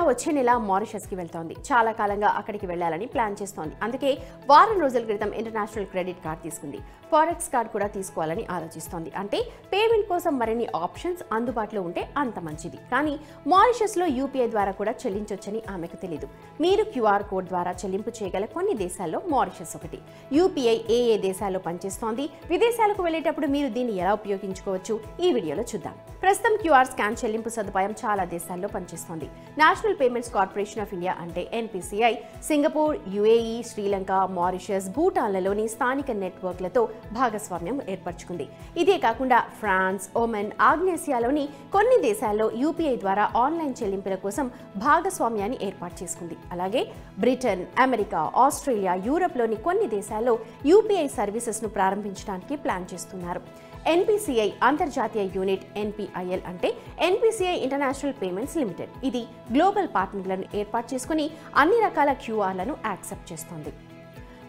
వచ్చే నెల మారిషస్కి వెళ్తోంది. చాలా కాలంగా అక్కడికి వెళ్లాలని ప్లాన్ చేస్తోంది. అందుకే వారం రోజుల క్రితం ఇంటర్నేషనల్ క్రెడిట్ కార్డ్ తీసుకుంది. ఫారెక్స్ కార్డ్ కూడా తీసుకోవాలని ఆలోచిస్తోంది. అంటే పేమెంట్ కోసం మరిన్ని ఆప్షన్స్ అందుబాటులో ఉంటే అంత మంచిది. కానీ మారిషస్లో యూపీఐ ద్వారా కూడా చెల్లించొచ్చని ఆమెకు తెలియదు. మీరు క్యూఆర్ కోడ్ ద్వారా చెల్లింపు చేయగల కొన్ని దేశాల్లో మారిషస్ ఒకటి. యూపీఐ ఏ దేశాల్లో పనిచేస్తోంది, విదేశాలకు వెళ్లేటప్పుడు మీరు దీన్ని ఎలా ఉపయోగించుకోవచ్చు, ఈ వీడియోలో చూద్దాం. ప్రస్తుతం క్యూఆర్ స్కాన్ చెల్లింపు సదుపాయం చాలా దేశాల్లో పనిచేస్తోంది. National payments corporation of India అంటే NPCI Singapore, UAE, Sri Lanka, Mauritius, భూటాన్లలోని స్థానిక నెట్వర్క్లతో భాగస్వామ్యం ఏర్పరచుకుంది. ఇదే కాకుండా ఫ్రాన్స్, ఒమన్, ఆగ్నేసియాలోని కొన్ని దేశాల్లో యూపీఐ ద్వారా ఆన్లైన్ చెల్లింపుల కోసం భాగస్వామ్యాన్ని ఏర్పాటు చేసుకుంది. అలాగే బ్రిటన్, అమెరికా, ఆస్ట్రేలియా, యూరప్లోని కొన్ని దేశాల్లో యూపీఐ సర్వీసెస్ను ప్రారంభించడానికి ప్లాన్ చేస్తున్నారు. ఎన్పీసీఐ అంతర్జాతీయ యూనిట్ ఎన్పీఐఎల్ అంటే ఎన్పీసీఐ ఇంటర్నేషనల్ పేమెంట్స్ లిమిటెడ్. ఇది గ్లోబల్ పార్ట్నర్లను ఏర్పాటు చేసుకుని అన్ని రకాల క్యూఆర్లను యాక్సెప్ట్ చేస్తోంది.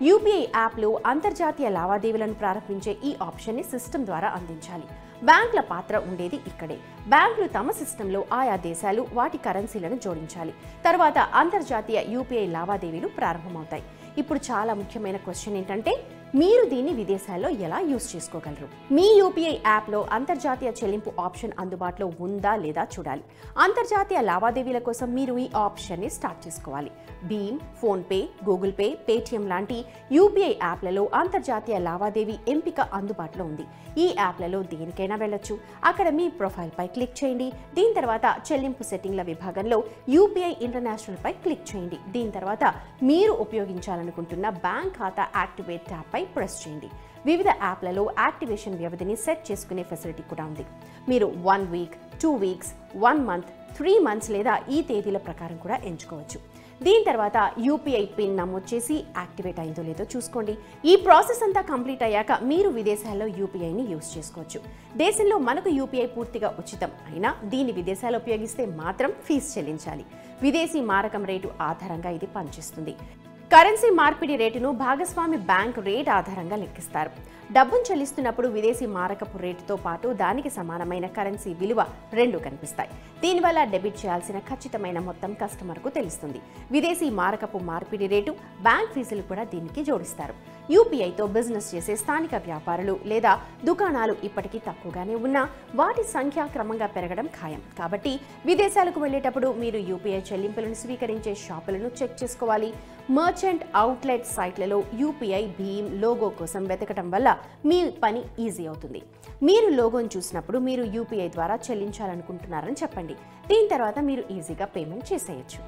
యూపీఐ యాప్లో అంతర్జాతీయ లావాదేవీలను ప్రారంభించే ఈ ఆప్షన్ని సిస్టమ్ ద్వారా అందించాలి. బ్యాంకుల పాత్ర ఉండేది ఇక్కడే. బ్యాంకులు తమ సిస్టంలో ఆయా దేశాలు వాటి కరెన్సీలను జోడించాలి. తర్వాత అంతర్జాతీయ యూపీఐ లావాదేవీలు ప్రారంభమవుతాయి. ఇప్పుడు చాలా ముఖ్యమైన క్వశ్చన్ ఏంటంటే, మీరు దీన్ని విదేశాల్లో ఎలా యూజ్ చేసుకోగలరు? మీ యూపీఐ యాప్లో అంతర్జాతీయ చెల్లింపు ఆప్షన్ అందుబాటులో ఉందా లేదా చూడాలి. అంతర్జాతీయ లావాదేవీల కోసం మీరు ఈ ఆప్షన్ని స్టార్ట్ చేసుకోవాలి. భీమ్, ఫోన్పే, గూగుల్ పే, పేటిఎం లాంటి యూపీఐ యాప్లలో అంతర్జాతీయ లావాదేవీ ఎంపిక అందుబాటులో ఉంది. ఈ యాప్లలో దేనికైనా వెళ్ళొచ్చు. అక్కడ మీ ప్రొఫైల్పై క్లిక్ చేయండి. దీని తర్వాత చెల్లింపు సెట్టింగ్ల విభాగంలో యూపీఐ ఇంటర్నేషనల్ పై క్లిక్ చేయండి. దీని తర్వాత మీరు ఉపయోగించాలనుకుంటున్న బ్యాంక్ ఖాతా యాక్టివేట్ ట్యాబ్ పై ప్రెస్ చేయండి. వివిధ యాప్లలో యాక్టివేషన్ వ్యవధిని సెట్ చేసుకునే ఫెసిలిటీ కూడా ఉంది. మీరు 1 వీక్, 2 వీక్స్, 1 మంత్, 3 మంత్స్ లేదా ఈ తేదీల ప్రకారం కూడా ఎంచుకోవచ్చు. దీని తర్వాత యూపీఐ పిన్ నమోదు చేసి యాక్టివేట్ అయిందో లేదో చూసుకోండి. ఈ ప్రాసెస్ అంతా కంప్లీట్ అయ్యాక మీరు విదేశాల్లో యూపీఐని యూజ్ చేసుకోవచ్చు. దేశంలో మనకు యూపీఐ పూర్తిగా ఉచితం అయినా దీన్ని విదేశాల్లో ఉపయోగిస్తే మాత్రం ఫీజు చెల్లించాలి. విదేశీ మారకం రేటు ఆధారంగా ఇది పనిచేస్తుంది. కరెన్సీ మార్పిడి రేటును భాగస్వామి బ్యాంక్ రేట్ ఆధారంగా లెక్కిస్తారు. డబ్బును చెల్లిస్తున్నప్పుడు విదేశీ మారకపు రేటుతో పాటు దానికి సమానమైన కరెన్సీ విలువ రెండు కనిపిస్తాయి. దీనివల్ల డెబిట్ చేయాల్సిన ఖచ్చితమైన మొత్తం కస్టమర్కు తెలుస్తుంది. విదేశీ మారకపు మార్పిడి రేటు, బ్యాంక్ ఫీజులు కూడా దీనికి జోడిస్తారు. యూపీఐతో బిజినెస్ చేసే స్థానిక వ్యాపారులు లేదా దుకాణాలు ఇప్పటికీ తక్కువగానే ఉన్నా వాటి సంఖ్య క్రమంగా పెరగడం ఖాయం. కాబట్టి విదేశాలకు వెళ్లేటప్పుడు మీరు యూపీఐ చెల్లింపులను స్వీకరించే షాపులను చెక్ చేసుకోవాలి. మర్చెంట్ అవుట్లెట్ సైట్లలో యూపీఐ భీమ్ లోగో కోసం వెతకడం వల్ల మీ పని ఈజీ అవుతుంది. మీరు లోగోను చూసినప్పుడు మీరు యూపీఐ ద్వారా చెల్లించాలనుకుంటున్నారని చెప్పండి. దీని తర్వాత మీరు ఈజీగా పేమెంట్ చేసేయచ్చు.